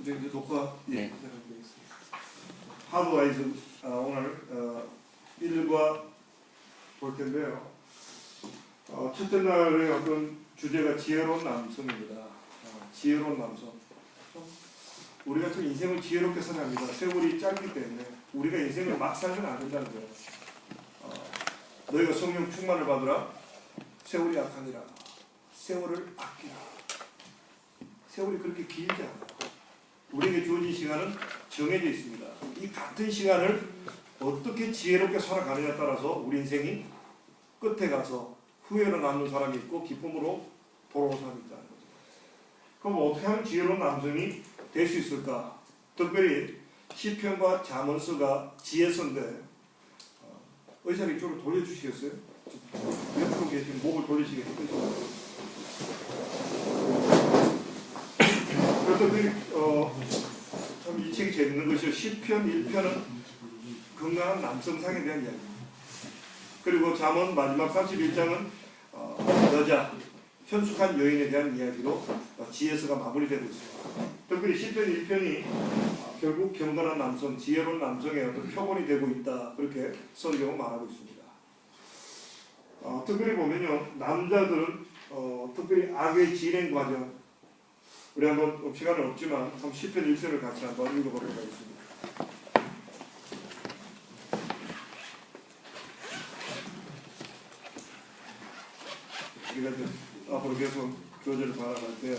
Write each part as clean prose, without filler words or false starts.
이제 녹화 네. 시작하겠습니다. 하드와이즈 오늘 1과 볼 텐데요. 첫째 날의 어떤 주제가 지혜로운 남성입니다. 지혜로운 남성. 우리가 좀 인생을 지혜롭게 살아갑니다. 세월이 짧기 때문에 우리가 인생을 막 살면 안 된다는 거예요. 너희가 성령 충만을 받으라. 세월이 약하니라. 세월을 아끼라. 세월이 그렇게 길지 않아요. 우리에게 주어진 시간은 정해져 있습니다. 이 같은 시간을 어떻게 지혜롭게 살아가느냐에 따라서 우리 인생이 끝에 가서 후회로 남는 사람이 있고 기쁨으로 돌아오는 사람이 있다는 거죠. 그럼 어떻게 하면 지혜로운 남성이 될 수 있을까? 특별히 시편과 잠언서가 지혜서인데 의사를 이쪽으로 돌려주시겠어요? 옆으로 계시면 목을 돌리시겠어요? 참 이 책이 재밌는 것이요. 시편 1편은 건강한 남성상에 대한 이야기입니다. 그리고 잠언 마지막 31장은 여자, 현숙한 여인에 대한 이야기로 지혜서가 마무리되고 있습니다. 특별히 시편 1편이 결국 경건한 남성, 지혜로운 남성의 어떤 표본이 되고 있다. 그렇게 성경은 말하고 있습니다. 특별히 보면요. 남자들은 특별히 악의 진행 과정, 우리 한번 시간은 없지만 시편 1편을 같이 한번 읽어보도록 하겠습니다. 우리가 이제 앞으로 계속 교재를 바라볼 때요.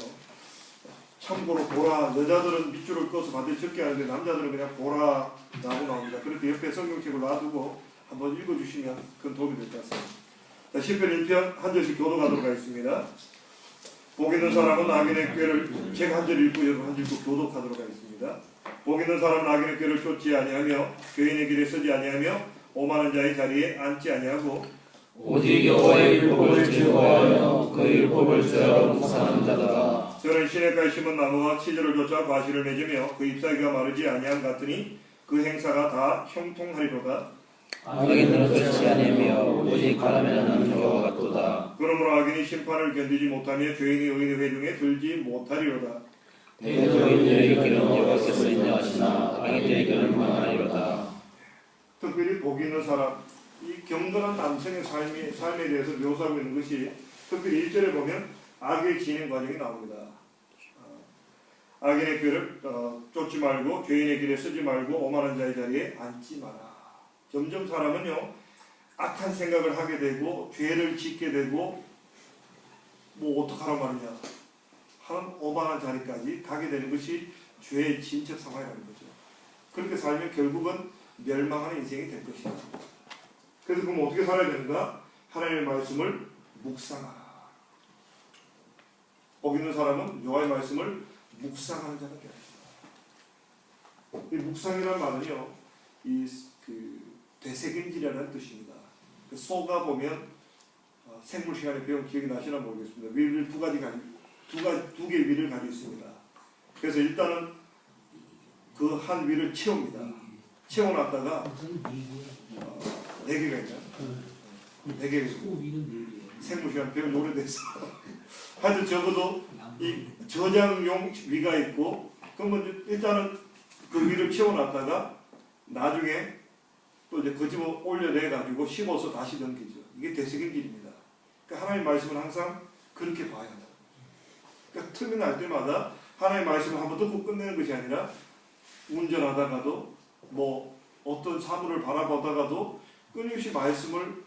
참고로 보라, 여자들은 밑줄을 꺼서 반드시 적게 하는데 남자들은 그냥 보라라고 나옵니다. 그렇게 옆에 성경책을 놔두고 한번 읽어주시면 그건 도움이 될 것 같습니다. 자, 시편 1편 한 절씩 교독하도록 하겠습니다. 복 있는 사람은 악인의 꾀를 제가 한 절 읽고 여러분 한 절 읽고 교독하도록 하겠습니다. 복 있는 사람은 악인의 꾀를 쫓지 아니하며 죄인의 길에 서지 아니하며 오만한 자의 자리에 앉지 아니하고 오직 여호와의 율법을 즐거워하며 그 율법을 주야로 묵상하는 자다. 저는 시냇가에 심은 나무와 치즈를 쫓아 과실을 맺으며 그 잎사귀가 마르지 아니함 같으니 그 행사가 다 형통하리로다. 악인들은 쫓지 아니하며 오직 바람에 나는 여호와 같도다. 그러므로 악인이 심판을 견디지 못하며 죄인이 의인의 회중에 들지 못하리로다. 의인들의 길은 여호와께서 인정하시나 악인들의 길은 망하리로다. 특별히 복 있는 사람, 이 경건한 남성의 삶에 대해서 묘사하고 있는 것이 특별히 1절에 보면 악의 진행 과정이 나옵니다. 악인의 꾀를 쫓지 말고 죄인의 길에 서지 말고 오만한 자의 자리에 앉지 마라. 점점 사람은요 악한 생각을 하게 되고 죄를 짓게 되고 뭐 어떡하란 말이냐 하는 오만한 자리까지 가게 되는 것이 죄의 진척 상황이라는 거죠. 그렇게 살면 결국은 멸망하는 인생이 될 것이다. 그래서 그럼 어떻게 살아야 되는가? 하나님의 말씀을 묵상하라. 복 있는 사람은 여호와의 말씀을 묵상하는 자가 되어야 됩니다. 이 묵상이라는 말은요 되새김질이라는 뜻입니다. 소가 보면 생물 시간에 배운 기억이 나시나 모르겠습니다. 위를 두 개의 위를 가지고 있습니다. 그래서 일단은 그 한 위를 채웁니다. 채워놨다가 4개가 있잖아요. 4개가 있습니다. 생물 시간 배운 오래돼서 하여튼 적어도 이 저장용 위가 있고 그러면 일단은 그 위를 채워놨다가 나중에 또 이제 거집어 올려내가지고 씹어서 다시 넘기죠. 이게 되새김질입니다. 그러니까 하나님의 말씀은 항상 그렇게 봐야 한다. 그러니까 틈이 날 때마다 하나님의 말씀을 한번 듣고 끝내는 것이 아니라 운전하다가도 뭐 어떤 사물을 바라보다가도 끊임없이 말씀을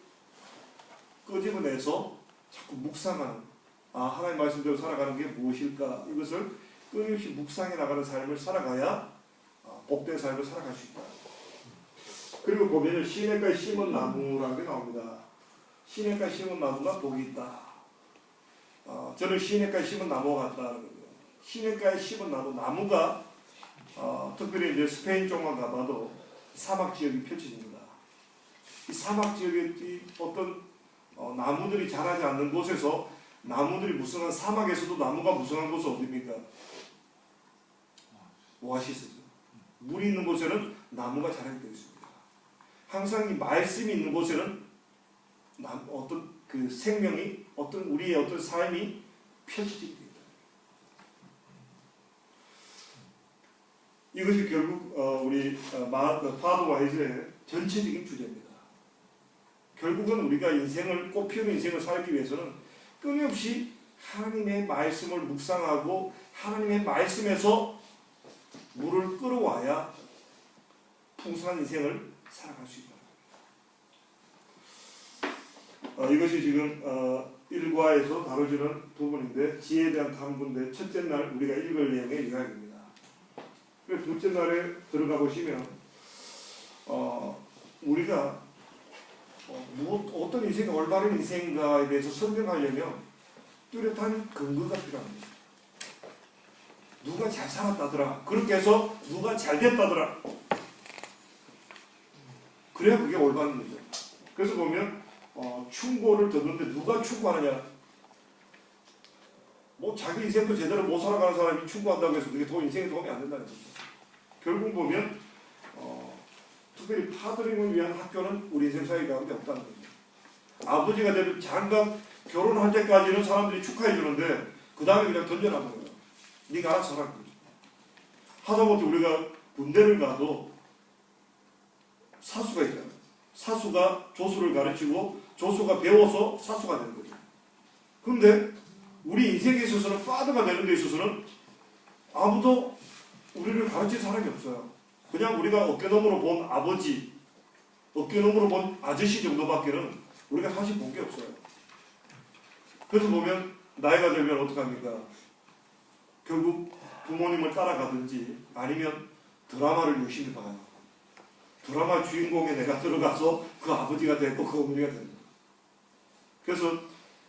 끄집어내서 자꾸 묵상하는 하나님의 말씀대로 살아가는 게 무엇일까? 이것을 끊임없이 묵상해 나가는 삶을 살아가야 복된 삶을 살아갈 수 있다. 그리고 보면 시냇가에 심은 나무라는 게 나옵니다. 시냇가에 심은 나무가 복이 있다. 저는 시냇가에 심은 나무가 같다는 거예요. 시냇가에 심은 나무가 특별히 이제 스페인 쪽만 가봐도 사막 지역이 펼쳐집니다. 이 사막 지역에 어떤 나무들이 자라지 않는 곳에서 나무들이 무성한 사막에서도 나무가 무성한 곳은 어디입니까? 오아시스죠. 물이 있는 곳에는 나무가 자라게 되어 있습니다. 항상 이 말씀이 있는 곳에는 어떤 그 생명이 어떤 우리의 어떤 삶이 펼쳐지게 됩니다. 이것이 결국 우리 파더 와이즈의 전체적인 주제입니다. 결국은 우리가 인생을 꽃피우는 인생을 살기 위해서는 끊임없이 하나님의 말씀을 묵상하고 하나님의 말씀에서 물을 끌어와야 풍성한 인생을 살아갈 수 있다. 이것이 지금 1과에서 다뤄지는 부분인데 지혜에 대한 탐구인데 첫째 날 우리가 읽을 내용의 요약입니다. 그래서 둘째 날에 들어가 보시면 우리가 어떤 인생이 올바른 인생인가에 대해서 설명하려면 뚜렷한 근거가 필요합니다. 누가 잘 살았다더라. 그렇게 해서 누가 잘 됐다더라. 그래야 그게 올바른 거죠. 그래서 보면 충고를 듣는데 누가 충고하느냐. 뭐 자기 인생도 제대로 못 살아가는 사람이 충고한다고 해서 그게 인생에 도움이 안 된다는 거죠. 결국 보면 특별히 파더링을 위한 학교는 우리 인생 사회 가운데 없다는 거죠. 아버지가 되면 장가 결혼할 때까지는 사람들이 축하해 주는데 그 다음에 그냥 던져놔버려요. 거예요. 네가 알아서 하라는 거죠. 하다못해 우리가 군대를 가도 사수가 있잖아요. 사수가 조수를 가르치고 조수가 배워서 사수가 되는 거죠. 그런데 우리 인생에 있어서는 파더가 되는 데 있어서는 아무도 우리를 가르칠 사람이 없어요. 그냥 우리가 어깨너머로 본 아버지, 어깨너머로 본 아저씨 정도밖에는 우리가 사실 본 게 없어요. 그래서 보면 나이가 들면 어떡합니까? 결국 부모님을 따라가든지 아니면 드라마를 열심히 봐요. 드라마 주인공에 내가 들어가서 그 아버지가 됐고 그 어머니가 됐고. 그래서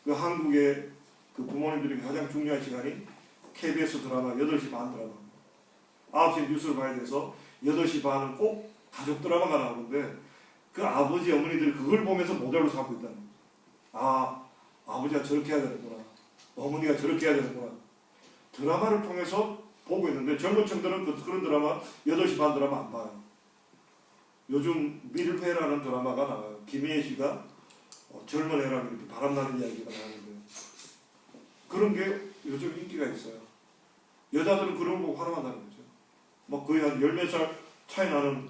그 한국의 그 부모님들이 가장 중요한 시간이 KBS 드라마 8시 반 드라마. 9시에 뉴스를 봐야 돼서 8시 반은 꼭 가족 드라마가 나오는데 그 아버지 어머니들이 그걸 보면서 모델로 삼고 있다는 거죠. 아, 아버지가 저렇게 해야 되는구나. 어머니가 저렇게 해야 되는구나. 드라마를 통해서 보고 있는데 젊은 층들은 그런 드라마 8시 반 드라마 안 봐요. 요즘 밀회라는 드라마가 나와요. 김희애 씨가 젊은 애랑 이렇게 바람나는 이야기가 나오는데 그런 게 요즘 인기가 있어요. 여자들은 그런 거 환호한다는 거죠. 뭐 거의 한 10몇 살 차이 나는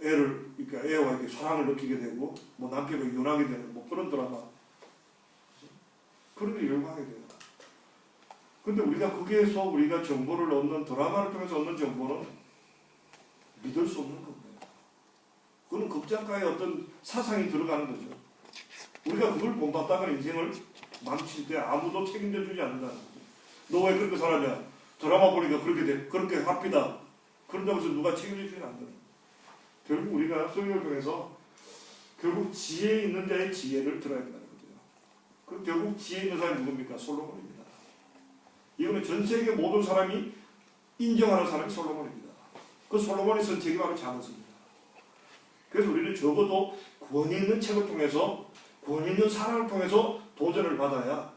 애를, 그러니까 애와 이렇게 사랑을 느끼게 되고 뭐 남편과 이혼하게 되는 뭐 그런 드라마. 그런 게 열광하게 돼요. 근데 우리가 거기에서 우리가 정보를 얻는 드라마를 통해서 얻는 정보는 믿을 수 없는 겁니다. 그건 극작가의 어떤 사상이 들어가는 거죠. 우리가 그걸 본받다가 인생을 망칠 때 아무도 책임져 주지 않는다는 거죠. 너 왜 그렇게 살았냐? 드라마 보니까 그렇게 합니다. 그런다고 해서 누가 책임져 주지는 않는다. 결국 우리가 성경을 통해서 결국 지혜 있는 자의 지혜를 들어야 된다는 거죠. 그럼 결국 지혜 있는 사람이 누굽니까? 솔로몬입니다. 이거는 전 세계 모든 사람이 인정하는 사람이 솔로몬입니다. 그 솔로몬이 쓴 책이 바로 잠언입니다. 그래서 우리는 적어도 권위 있는 책을 통해서 권위 있는 사람을 통해서 도전을 받아야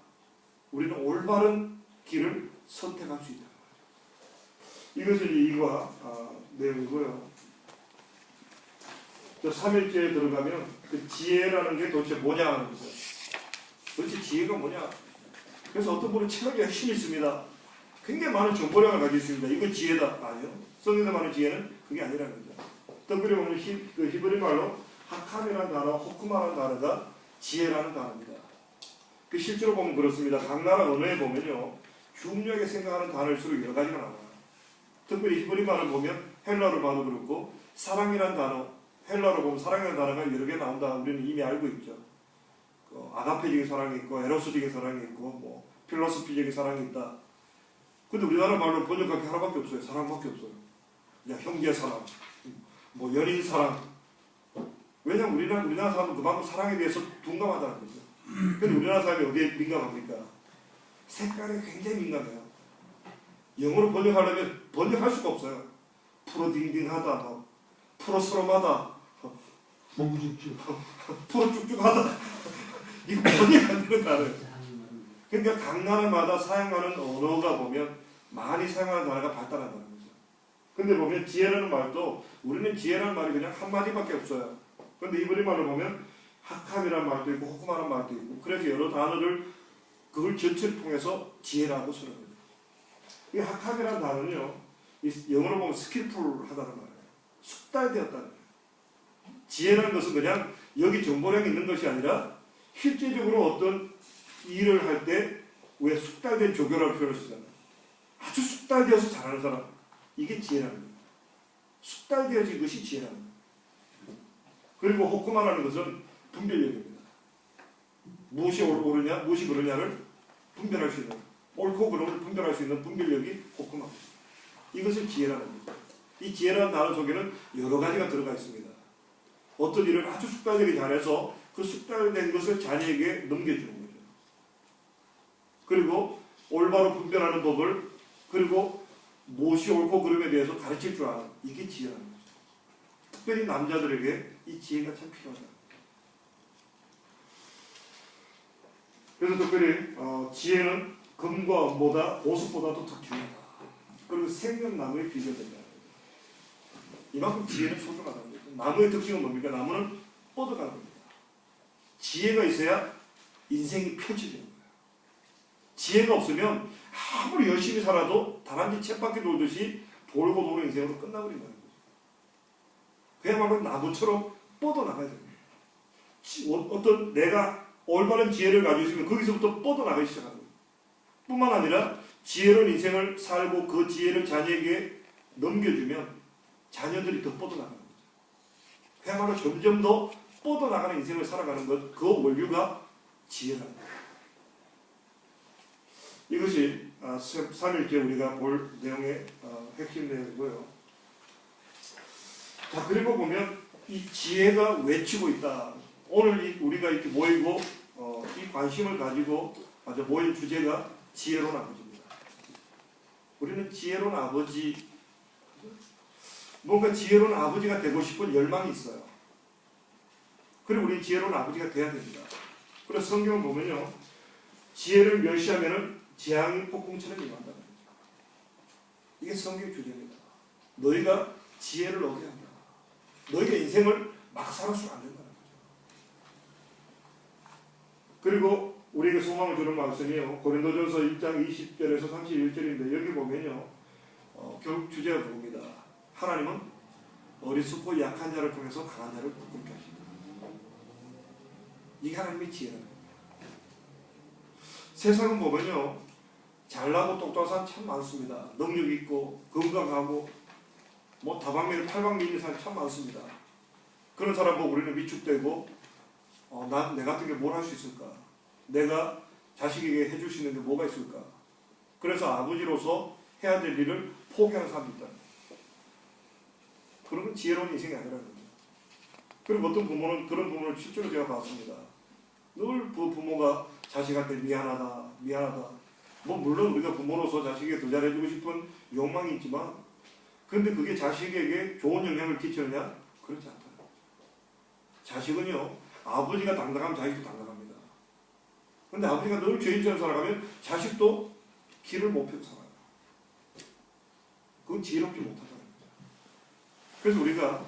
우리는 올바른 길을 선택할 수 있다. 이것이 2과 내용이고요. 3일째에 들어가면 그 지혜라는 게 도대체 뭐냐 하는 거죠. 도대체 지혜가 뭐냐. 그래서 어떤 분은 책을 열심히 읽습니다. 굉장히 많은 정보량을 가지고 있습니다. 이건 지혜다. 아니요. 성경에 말하는 지혜는 그게 아니라는 거죠. 특별히 보면 히브리 말로 하캄이라는 단어, 호크마라는 단어가 지혜라는 단어입니다. 그 실제로 보면 그렇습니다. 각 나라 언어에 보면요. 중요하게 생각하는 단어일수록 여러 가지가 나와요. 특별히 히브리 말을 보면 헬라어로 봐도 그렇고 사랑이라는 단어, 헬라어로 보면 사랑이라는 단어가 여러 개 나온다. 우리는 이미 알고 있죠. 아가페적인 사랑이 있고 에로스적인 사랑이 있고 뭐 필로소피적인 사랑이 있다. 근데 우리나라 말로 번역할 게 하나밖에 없어요. 사랑밖에 없어요. 그냥 형제 사랑, 뭐 연인 사랑. 왜냐면 우리나라 사람은 그만큼 사랑에 대해서 둔감하다는 거죠. 근데 우리나라 사람이 어디에 민감합니까? 색깔에 굉장히 민감해요. 영어로 번역하려면 번역할 수가 없어요. 프로딩딩하다, 뭐 프로스럼하다, 프로쭉쭉하다. 이거 번역 안 되는 단어예요. 그러니까 각 나라마다 사용하는 언어가 보면 많이 사용하는 단어가 발달한다는 거죠. 근데 보면 지혜라는 말도 우리는 지혜라는 말이 그냥 한마디밖에 없어요. 근데 이브리 말로 보면 하캄이라는 말도 있고 호크마라는 말도 있고 그래서 여러 단어를 그걸 전체를 통해서 지혜라고 쓰는 거예요. 이 하캄이라는 단어는요. 영어로 보면 스킬풀하다는 말이에요. 숙달되었다는 거예요. 지혜라는 것은 그냥 여기 정보량이 있는 것이 아니라 실제적으로 어떤 일을 할 때 왜 숙달된 조교라는 표현을 쓰잖아요. 아주 숙달되어서 잘하는 사람. 이게 지혜라는 거예요. 숙달되어진 것이 지혜라는 거예요. 그리고 호크마라는 것은 분별력입니다. 무엇이 옳으냐, 무엇이 그러냐를 분별할 수 있는, 옳고 그름을 분별할 수 있는 분별력이 호크마입니다. 이것을 지혜라는 거죠. 이 지혜라는 단어 속에는 여러 가지가 들어가 있습니다. 어떤 일을 아주 숙달되게 잘해서 그 숙달된 것을 자녀에게 넘겨주는 거죠. 그리고 올바로 분별하는 법을, 그리고 무엇이 옳고 그름에 대해서 가르칠 줄 아는, 이게 지혜라는 거죠. 특별히 남자들에게 이 지혜가 참 필요하다. 그래서 특별히 지혜는 금과 은보다 보석보다도 더 중요하다. 그리고 생명나무에 비교된다. 이만큼 지혜는 소중하다는 거죠. 나무의 특징은 뭡니까? 나무는 뻗어가는 겁니다. 지혜가 있어야 인생이 펼쳐지는 거예요. 지혜가 없으면 아무리 열심히 살아도 다람쥐 쳇바퀴 돌듯이 돌고 도는 인생으로 끝나버린다는 거죠. 그야말로 나무처럼 뻗어나가야 됩니다. 어떤 내가 올바른 지혜를 가지고 있으면 거기서부터 뻗어나가기 시작하는 거예요. 뿐만 아니라 지혜로운 인생을 살고 그 지혜를 자녀에게 넘겨주면 자녀들이 더 뻗어나가는 거죠. 그야말로 점점 더 뻗어나가는 인생을 살아가는 것, 그 원류가 지혜라는 거예요. 이것이 3일째 우리가 볼 내용의 핵심 내용이고요. 자, 그리고 보면 이 지혜가 외치고 있다. 오늘 우리가 이렇게 모이고 이 관심을 가지고 모인 주제가 지혜로운 아버지입니다. 우리는 지혜로운 아버지, 뭔가 지혜로운 아버지가 되고 싶은 열망이 있어요. 그리고 우리 지혜로운 아버지가 돼야 됩니다. 그래서 성경을 보면요, 지혜를 멸시하면은 재앙이 폭풍처럼 임한다는 거죠. 이게 성경 주제입니다. 너희가 지혜를 얻어야 한다. 너희가 인생을 막 살아서는 안 된다는 거죠. 그리고 우리에게 소망을 주는 말씀이요, 고린도전서 1장 20절에서 31절인데 여기 보면요, 결국 주제가 그겁니다. 하나님은 어리석고 약한 자를 통해서 강한 자를 부끄럽게 하신다. 이게 하나님의 지혜라는 겁니다. 세상은 보면요, 잘나고 똑똑한 사람 참 많습니다. 능력 있고 건강하고 다방면에 팔방면 있는 사람 참 많습니다. 그런 사람 보고 우리는 위축되고 내 같은 게 뭘 할 수 있을까? 내가 자식에게 해줄 수 있는 게 뭐가 있을까? 그래서 아버지로서 해야 될 일을 포기하는 사람이 있다. 그런 건 지혜로운 인생이 아니라는 거죠. 그리고 어떤 부모는 그런 부모를 실제로 제가 봤습니다. 늘 그 부모가 자식한테 미안하다. 물론 우리가 부모로서 자식에게 더 잘해주고 싶은 욕망이 있지만, 근데 그게 자식에게 좋은 영향을 끼치느냐? 그렇지 않다. 자식은요, 아버지가 당당하면 자식도 당당합니다. 근데 아버지가 늘 죄인처럼 살아가면 자식도 길을 못 펴고 살아요. 그건 지혜롭지 못하다는 거죠. 그래서 우리가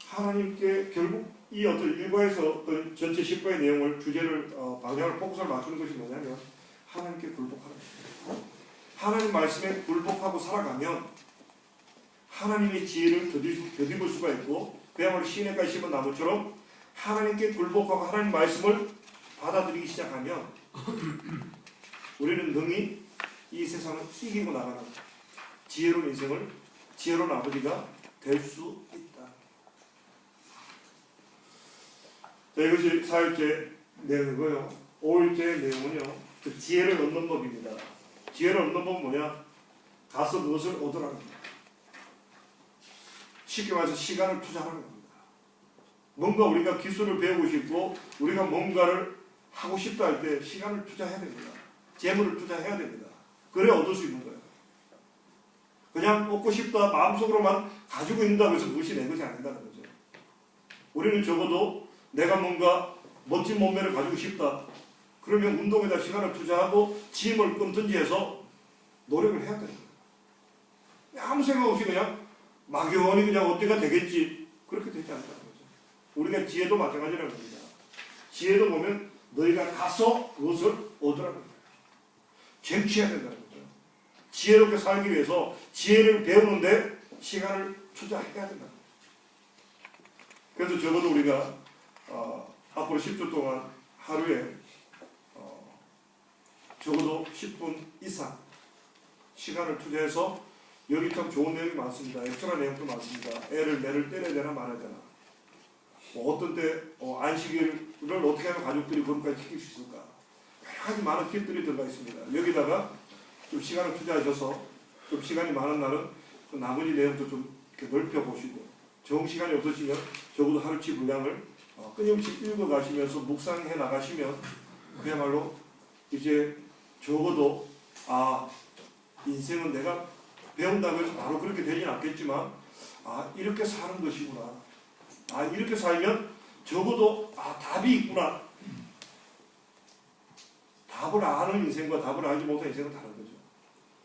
하나님께 결국 이 어떤 일과에서 어떤 전체 10과의 내용을, 주제를, 방향을, 포커스를 맞추는 것이 뭐냐면 하나님께 굴복하는 거예요. 하나님 말씀에 굴복하고 살아가면 하나님의 지혜를 덧입을 수가 있고, 그야말로 시냇가에 심은 나무처럼 하나님께 굴복하고 하나님 말씀을 받아들이기 시작하면 우리는 능히 이 세상을 이기고 나가는 지혜로운 인생을, 지혜로운 아버지가 될 수 있다. 자, 이것이 4일째 내용이고요. 5일째 내용은요, 그 지혜를 얻는 법입니다. 지혜를 얻는 법은 뭐냐? 가서 무엇을 얻으라는 겁니다. 쉽게 말해서 시간을 투자하는 겁니다. 뭔가 우리가 기술을 배우고 싶고 우리가 뭔가를 하고 싶다 할 때 시간을 투자해야 됩니다. 재물을 투자해야 됩니다. 그래야 얻을 수 있는 거예요. 그냥 얻고 싶다 마음속으로만 가지고 있는다고 해서 무엇이 내 것이 아니다는 거죠. 우리는 적어도 내가 뭔가 멋진 몸매를 가지고 싶다. 그러면 운동에다 시간을 투자하고 짐을 끊든지 해서 노력을 해야 되는 거예요. 아무 생각 없이 그냥 막연히 그냥 어때가 되겠지. 그렇게 되지 않다는 거죠. 우리가 지혜도 마찬가지라는 겁니다. 지혜도 보면 너희가 가서 그것을 얻으라는 거예요. 쟁취해야 된다는 거죠. 지혜롭게 살기 위해서 지혜를 배우는데 시간을 투자해야 된다. 그래서 적어도 우리가 앞으로 10주 동안 하루에 적어도 10분 이상 시간을 투자해서 여기 참 좋은 내용이 많습니다. 엑스트라 내용도 많습니다. 애를 때려야 되나 말아야 되나. 어떤 때 안식일을 어떻게 하면 가족들이 그것까지 지킬 수 있을까. 여러 가지 많은 팁들이 들어가 있습니다. 여기다가 좀 시간을 투자하셔서 좀 시간이 많은 날은 그 나머지 내용도 좀 이렇게 넓혀보시고 정 시간이 없으시면 적어도 하루치 분량을 끊임없이 읽어가시면서 묵상해 나가시면 그야말로 이제 적어도 인생은 내가 배운다고 해서 바로 그렇게 되진 않겠지만 이렇게 사는 것이구나. 이렇게 살면 적어도 답이 있구나. 답을 아는 인생과 답을 알지 못한 인생은 다른 거죠.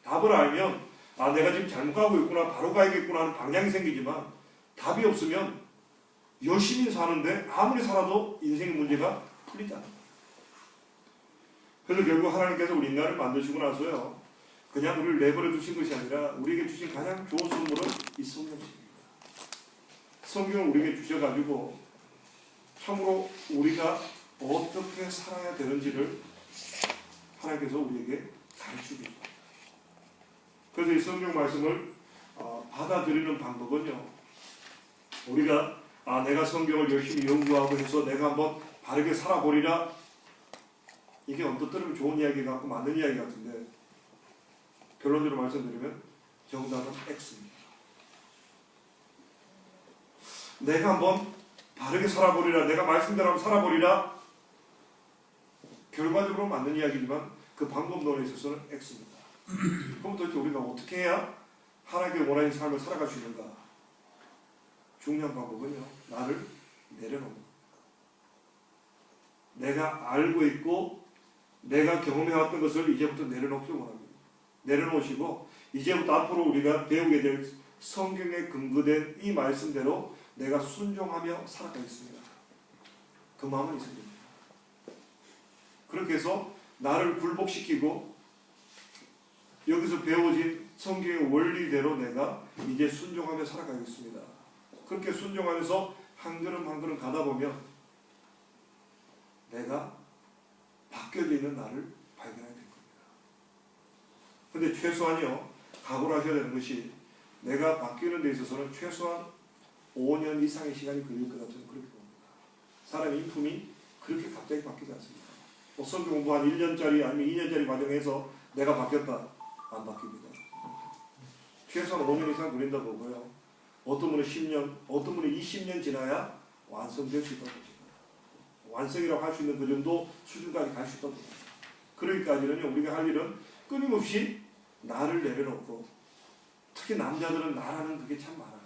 답을 알면 내가 지금 잘못 가고 있구나, 바로 가야겠구나 하는 방향이 생기지만 답이 없으면 열심히 사는데 아무리 살아도 인생의 문제가 풀리지 않아요. 그래서 결국 하나님께서 우리 인간을 만드시고 나서요, 그냥 우리를 내버려 두신 것이 아니라 우리에게 주신 가장 좋은 선물은 이 성경입니다. 성경을 우리에게 주셔가지고 참으로 우리가 어떻게 살아야 되는지를 하나님께서 우리에게 가르치십니다. 그래서 이 성경 말씀을 받아들이는 방법은요, 우리가 내가 성경을 열심히 연구하고 해서 내가 한번 바르게 살아보리라, 이게 언뜻 들으면 좋은 이야기 같고 맞는 이야기 같은데 결론적으로 말씀드리면 정답은 X입니다. 내가 한번 바르게 살아보리라, 내가 말씀대로 한번 살아보리라, 결과적으로 맞는 이야기지만 그 방법론에 있어서는 X입니다. 그럼 도대체 우리가 어떻게 해야 하나님께 원하는 삶을 살아갈 수 있는가? 중요한 방법은요, 나를 내려놓는 겁니다. 내가 알고 있고 내가 경험해왔던 것을 이제부터 내려놓기 원합니다. 내려놓으시고 이제부터 앞으로 우리가 배우게 될 성경에 근거된 이 말씀대로 내가 순종하며 살아가겠습니다. 그 마음은 있어야 됩니다. 그렇게 해서 나를 굴복시키고 여기서 배워진 성경의 원리대로 내가 이제 순종하며 살아가겠습니다. 그렇게 순종하면서 한 걸음 한 걸음 가다 보면 내가 바뀌어져 있는 나를 발견하게 될 겁니다. 근데 최소한요, 각오를 하셔야 되는 것이 내가 바뀌는 데 있어서는 최소한 5년 이상의 시간이 걸릴 것 같아서 그렇게 봅니다. 사람의 인품이 그렇게 갑자기 바뀌지 않습니다. 성경 공부 한 1년짜리 아니면 2년짜리 과정에서 내가 바뀌었다, 안 바뀝니다. 최소한 5년 이상 걸린다고 보고요. 어떤 분은 10년, 어떤 분은 20년 지나야 완성될 수 있다고 봅니다. 완성이라고 할 수 있는 그 정도 수준까지 갈 수 있다고 봅니다. 그러기까지는 우리가 할 일은 끊임없이 나를 내려놓고, 특히 남자들은 나라는 그게 참 많아요.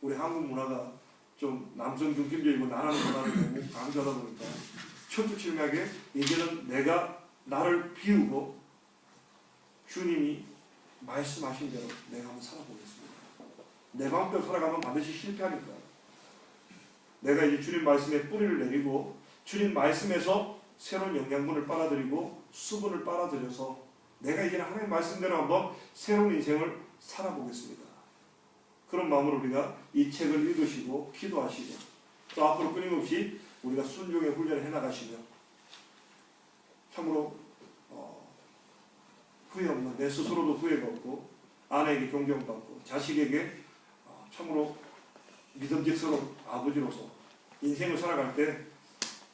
우리 한국 문화가 좀 남성 중심적이고 나라는 문화를 너무 강조하다 보니까 철두철미하게 이제는 내가 나를 비우고 주님이 말씀하신 대로 내가 한번 살아보겠습니다. 내 마음대로 살아가면 반드시 실패하니까 내가 이제 주님 말씀에 뿌리를 내리고 주님 말씀에서 새로운 영양분을 빨아들이고 수분을 빨아들여서 내가 이제 하나님 말씀대로 한번 새로운 인생을 살아보겠습니다. 그런 마음으로 우리가 이 책을 읽으시고 기도하시고 또 앞으로 끊임없이 우리가 순종의 훈련을 해나가시면 참으로 후회 없는, 내 스스로도 후회가 없고 아내에게 존경받고 자식에게 참으로 믿음직스러운 아버지로서 인생을 살아갈 때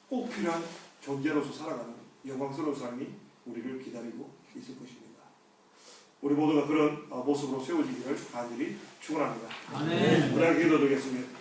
꼭 필요한 존재로서 살아가는 영광스러운 삶이 우리를 기다리고 있을 것입니다. 우리 모두가 그런 모습으로 세워지기를 간절히 축원합니다. 아멘. 우리 기도드리겠습니다.